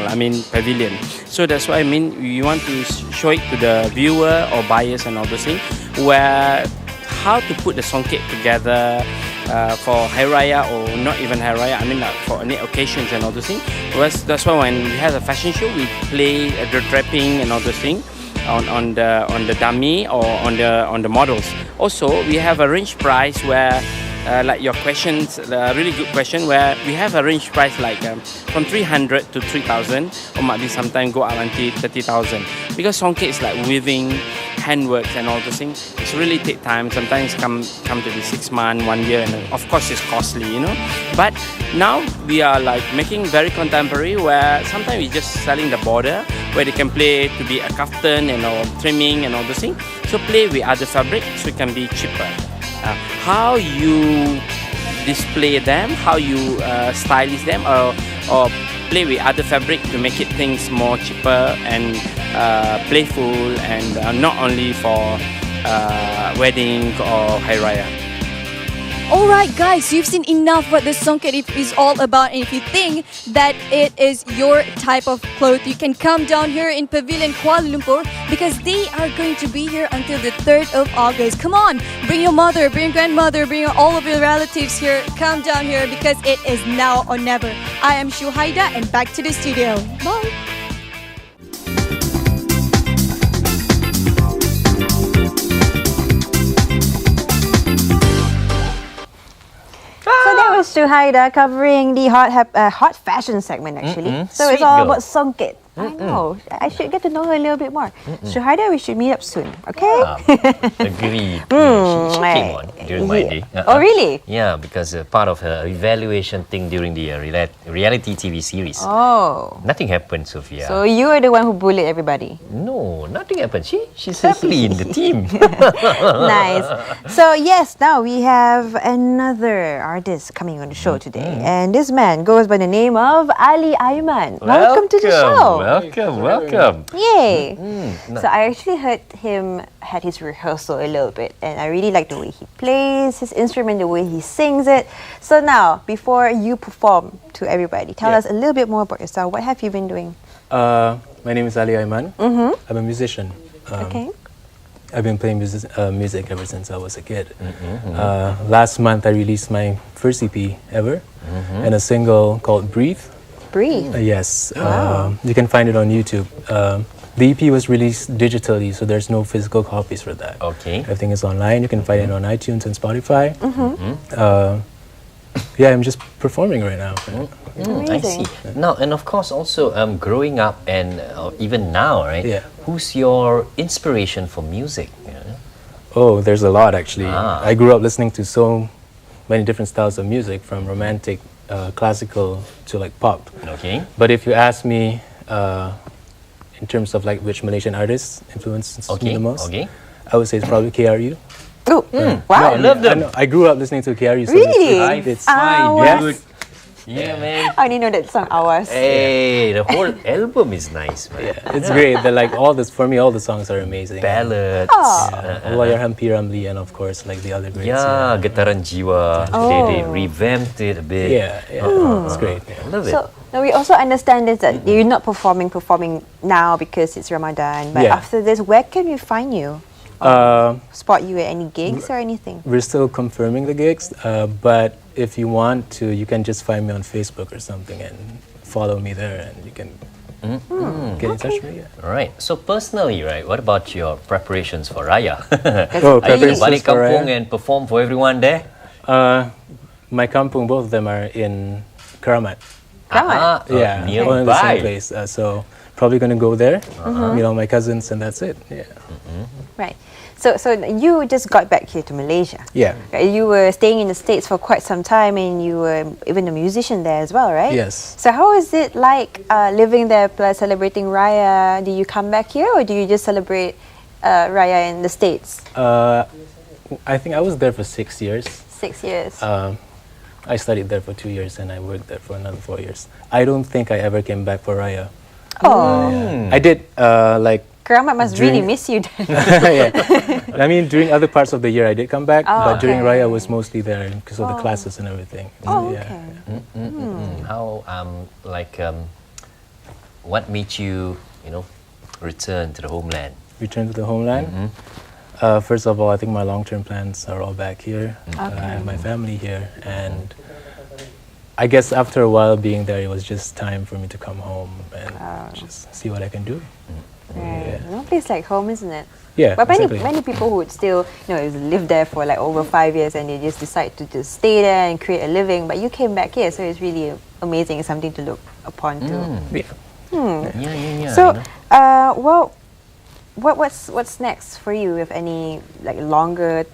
Pavilion. So that's why we want to show it to the viewer or buyers and all those things, where how to put the songket together for Hari Raya or not even Hari Raya, for any occasions and all those things. That's why when we have a fashion show, we play the draping and all those things on the dummy or on the models. Also, we have a range price where like your questions, really good question, where we have a range price like from 300 to 3,000, or might be sometimes go up until 30,000. Because songket is like weaving, handworks and all those things. It's really take time. Sometimes come to be 6 months, 1 year, and of course it's costly, you know. But now we are like making very contemporary, where sometimes we just selling the border, where they can play to be a kaftan and all trimming and all those things. So play with other fabric, so it can be cheaper. How you display them, how you stylish them, or play with other fabric to make it things more cheaper and playful, and not only for wedding or Hari Raya. Alright guys, you've seen enough what the songket is all about, and if you think that it is your type of cloth, you can come down here in Pavilion Kuala Lumpur, because they are going to be here until the 3rd of August. Come on, bring your mother, bring your grandmother, bring all of your relatives here. Come down here, because it is now or never. I am Shuhaida, and back to the studio. Bye. So that was Shuhaida covering the hot fashion segment actually. So it's Sweet all girl. about songket. I know. I should get to know her a little bit more. Shuhaida, we should meet up soon, okay? Agreed. She came on during my day. Oh, really? Yeah, because part of her evaluation thing during the reality TV series. Oh. Nothing happened, Sophia. So you are the one who bullied everybody? No, nothing happened. She's happily in the team. Nice. So yes, now we have another artist coming on the show today. And this man goes by the name of Ali Aiman. Welcome to the show. Welcome. Yay. So I actually heard him had his rehearsal a little bit, and I really like the way he plays his instrument, the way he sings it. So now, before you perform to everybody, tell us a little bit more about yourself. What have you been doing? My name is Ali Aiman. I'm a musician. Okay. I've been playing music ever since I was a kid. Last month I released my first EP ever, and a single called Breathe. Breathe? Yes. Wow. You can find it on YouTube. The EP was released digitally, so there's no physical copies for that. Okay. Everything is online. You can find it on iTunes and Spotify. Yeah, I'm just performing right now. I see. Now, and of course, also growing up and even now, right? Yeah. Who's your inspiration for music? Oh, there's a lot actually. I grew up listening to so many different styles of music, from romantic, classical to like pop. Okay. But if you ask me, in terms of like which Malaysian artists influenced me the most, I would say it's probably KRU. Oh, wow! I love them. I grew up listening to KRU. So Really? It's Awas. yes. Yeah, man. I only know that song Awas. Hey, the whole album is nice, man. Yeah, it's great. They're like all this for me. All the songs are amazing. Ballads. Allah Yarham P. Ramli, and of course like the other greats. Yeah, Getaran Jiwa. They revamped it a bit. Yeah, it's great. I love it. So now we also understand is that you're not performing now because it's Ramadan. But after this, where can we find you? Spot you at any gigs or anything? We're still confirming the gigs, but if you want to, you can just find me on Facebook or something and follow me there, and you can get in touch with me. All right. So personally, right, what about your preparations for Raya? Are you Preparations balik for kampung Raya? and perform for everyone there? My kampung, both of them are in Keramat. Keramat? Yeah, all in the same place. So probably gonna go there, meet all my cousins, and that's it. Yeah. Right. So you just got back here to Malaysia. Yeah. You were staying in the States for quite some time, and you were even a musician there as well, right? Yes. So how is it like living there plus celebrating Raya? Do you come back here, or do you just celebrate Raya in the States? I think I was there for 6 years. 6 years. I studied there for 2 years, and I worked there for another 4 years. I don't think I ever came back for Raya. Oh. I did like. Keramat must really miss you then. Yeah. I mean, during other parts of the year I did come back, but during okay. Raya I was mostly there because of the classes and everything. Oh, yeah. okay. How what made you return to the homeland? Return to the homeland. First of all, I think my long-term plans are all back here. I have my family here, and I guess after a while being there, it was just time for me to come home and just see what I can do. Right. No place like home, isn't it? Yeah, But exactly. many people who would still, live there for like over 5 years and they just decide to just stay there and create a living. But you came back here, so it's really amazing. It's something to look upon too. Yeah. So, what's next for you? If any like longer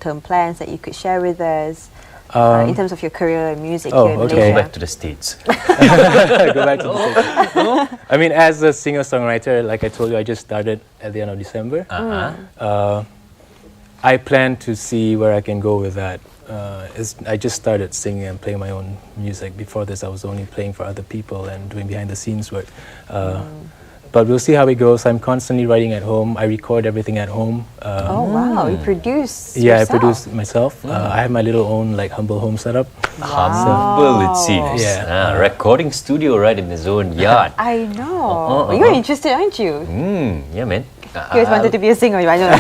term plans that you could share with us in terms of your career in music here in Malaysia? Go back to the States. Go back to the States. I mean, as a singer-songwriter, like I told you, I just started at the end of December. I plan to see where I can go with that. I just started singing and playing my own music. Before this, I was only playing for other people and doing behind-the-scenes work. But we'll see how it goes. I'm constantly writing at home. I record everything at home. Oh wow! You produce? Yeah, yourself? I produce myself. I have my little own humble home setup. Humble, it seems. Yeah. Recording studio right in his own yard. I know. You're interested, aren't you? Yeah, man. You always wanted to be a singer, I know.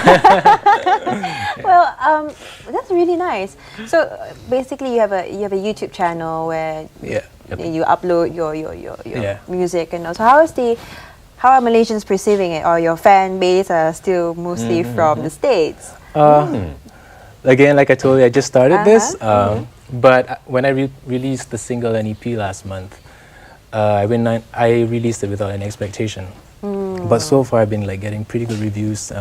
Well, that's really nice. So basically, you have a YouTube channel where you upload your music, and also how are Malaysians perceiving it, or your fan base are still mostly from the States? Again, like I told you, I just started this. But when I released the single and EP last month, I released it without any expectation. But so far, I've been getting pretty good reviews.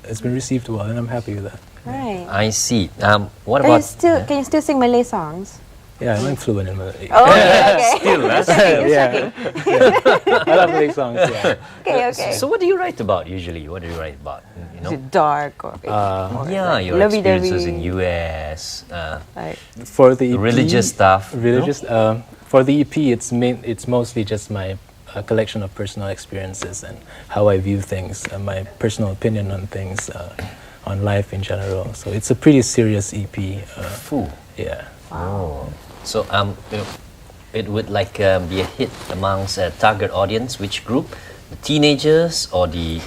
It's been received well, and I'm happy with that. Right. I see. What about? Can you still sing Malay songs? Yeah, I'm fluent in Malay. Oh, okay. Still, yeah. I love Malay songs. Yeah. Okay. So, what do you write about usually? What do you write about? Is it dark or your experiences in US, for the EP, religious stuff. For the EP, it's mostly just my collection of personal experiences and how I view things, my personal opinion on things, on life in general. So it's a pretty serious EP. Yeah. Oh. So it would be a hit amongst a target audience. Which group? The teenagers or the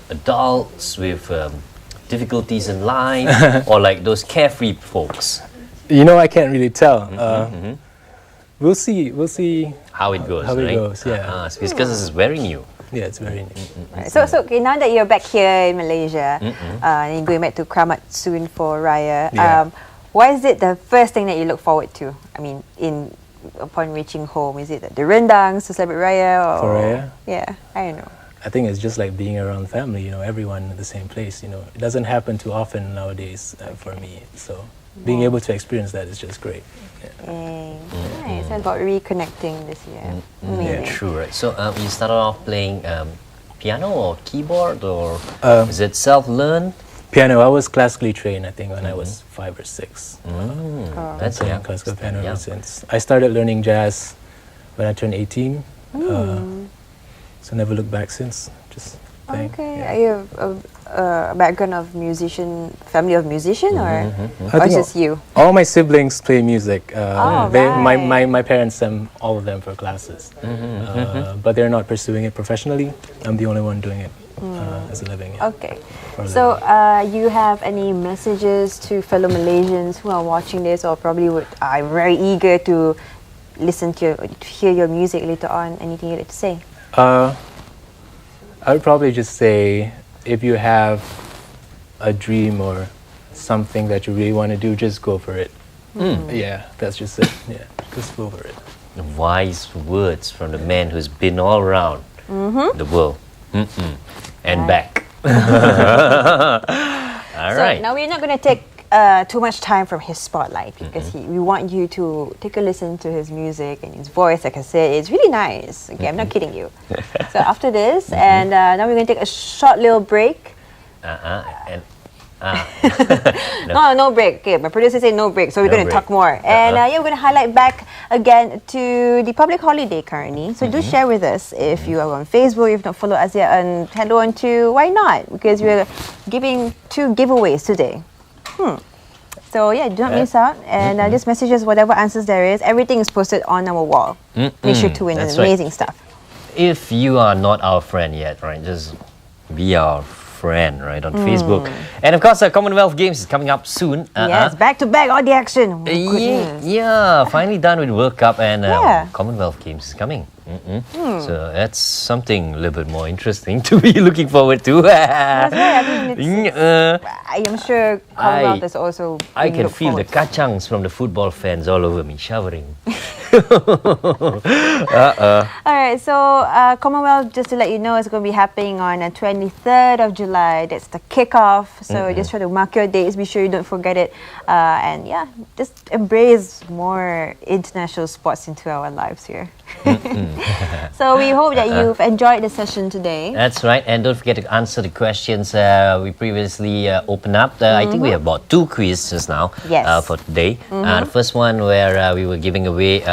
adults with difficulties in life, or those carefree folks? I can't really tell. We'll see how it goes. Yeah. Because this is very new. Yeah, it's very new. Right. So okay, now that you're back here in Malaysia, and you're going back to Kramat soon for Raya. What is it the first thing that you look forward to? I mean, upon reaching home, is it the rendangs to celebrate Raya? Or? For Raya? Yeah, I don't know. I think it's just like being around family, everyone in the same place. It doesn't happen too often nowadays for me. So being able to experience that is just great. Nice. It's about reconnecting this year. Yeah, true, right? So you started off playing piano or keyboard, or is it self-learned? Piano. I was classically trained, I think, when I was 5 or 6. That's playing classical piano ever since. I started learning jazz when I turned 18. So never looked back since. Just playing. Okay. Are you a background of family of musician, or just you? All my siblings play music. Right. My parents send all of them for classes, but they're not pursuing it professionally. I'm the only one doing it as a living. Okay. So, you have any messages to fellow Malaysians who are watching this, or probably are very eager to listen to hear your music later on? Anything you'd like to say? I would probably just say, if you have a dream or something that you really want to do, just go for it. Yeah, that's just it. Yeah, just go for it. Wise words from the man who's been all around the world and back. All right. Now we're not going to take too much time from his spotlight, because we want you to take a listen to his music and his voice. Like I said, it's really nice. Okay, I'm not kidding you. So after this, and now we're going to take a short little break. No break. Okay, my producer said no break, so we're going to talk more. And we're going to highlight back again to the public holiday currently. So do share with us if you are on Facebook, if not follow us yet, and head on to Why Not? Because we're giving 2 giveaways today. So do not miss out, and just message us whatever answers there is. Everything is posted on our wall. Make sure to win. It's amazing stuff. If you are not our friend yet, right, just be our friend. friend, right, on Facebook. And of course, Commonwealth Games is coming up soon. Yes, back to back, all the action. Oh, yeah, finally done with World Cup and Commonwealth Games is coming. So that's something a little bit more interesting to be looking forward to. That's right. I mean, I am sure Commonwealth is also. I can feel the kachangs from the football fans all over me showering. All right, so Commonwealth, just to let you know, is going to be happening on the 23rd of July. That's the kickoff. So just try to mark your dates. Be sure you don't forget it. And yeah, just embrace more international sports into our lives here. So we hope that you've enjoyed the session today. That's right, and don't forget to answer the questions we previously opened up. I think we have about 2 quizzes now for today. The first one where we were giving away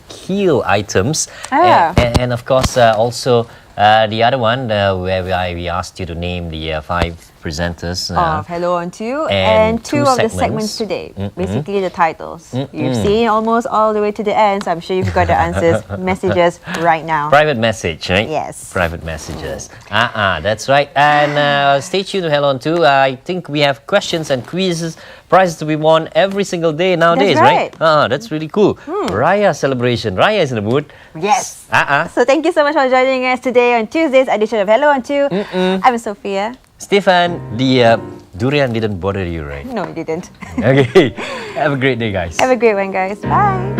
keel items, and of course also the other one where we asked you to name the 5 presenters of Hello on 2 and 2 of the segments today. Basically the titles. You've seen almost all the way to the end, so I'm sure you've got the answers, messages right now. Private message, right? Yes. Private messages. That's right. And stay tuned to Hello on 2. I think we have questions and quizzes, prizes to be won every single day nowadays, that's right? That's really cool. Raya celebration. Raya is in the mood. Yes. So thank you so much for joining us today on Tuesday's edition of Hello on 2. I'm Sophia. Stefan, the durian didn't bother you, right? No, it didn't. Okay. Have a great day, guys. Have a great one, guys. Bye.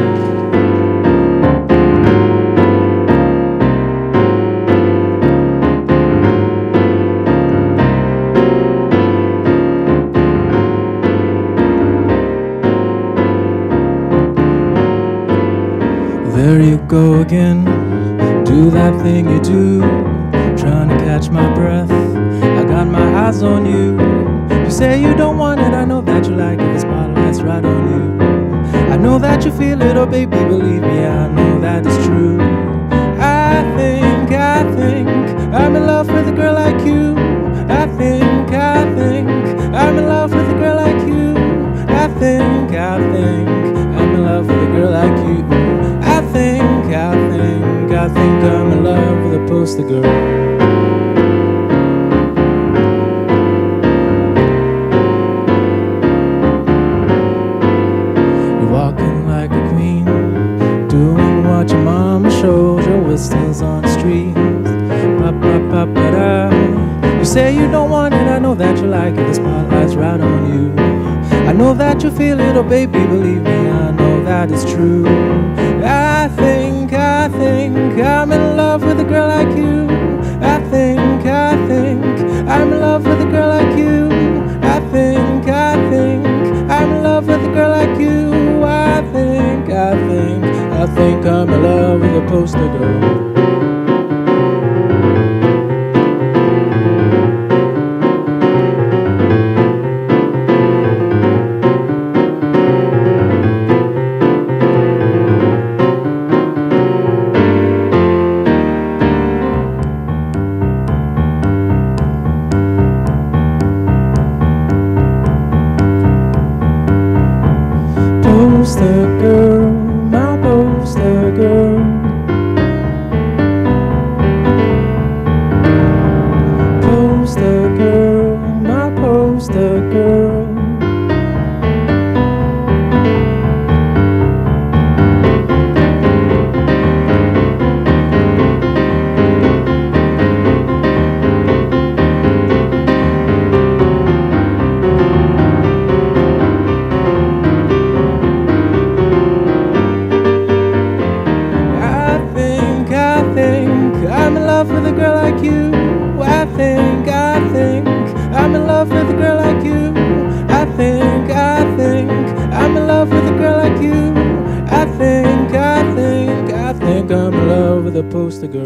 There you go again, do that thing you do, trying to catch my breath. I got my eyes on you. You say you don't want it, I know that you like it. The spotlight's right on you. I know that you feel it, oh baby, believe me, I know that it's true. I think I'm in love with a girl like you. I think I'm in love with a girl like you. I think I'm in love with a girl like you. I think I'm in love with a poster girl. Your mama showed your whistles on the street. You say you don't want it, I know that you like it. The spotlight's right on you. I know that you feel it, oh baby, believe me, I know that it's true. I think I'm in love with a girl like you. I think I'm in love with a girl like you. I think I'm in love with a girl like you. I think I'm in love with a poster girl. Poster girl, my poster girl. Poster girl, my poster girl. I'm in love with a girl like you. I think I'm in love with a girl like you. I think I'm in love with a girl like you. I think I'm in love with a poster girl.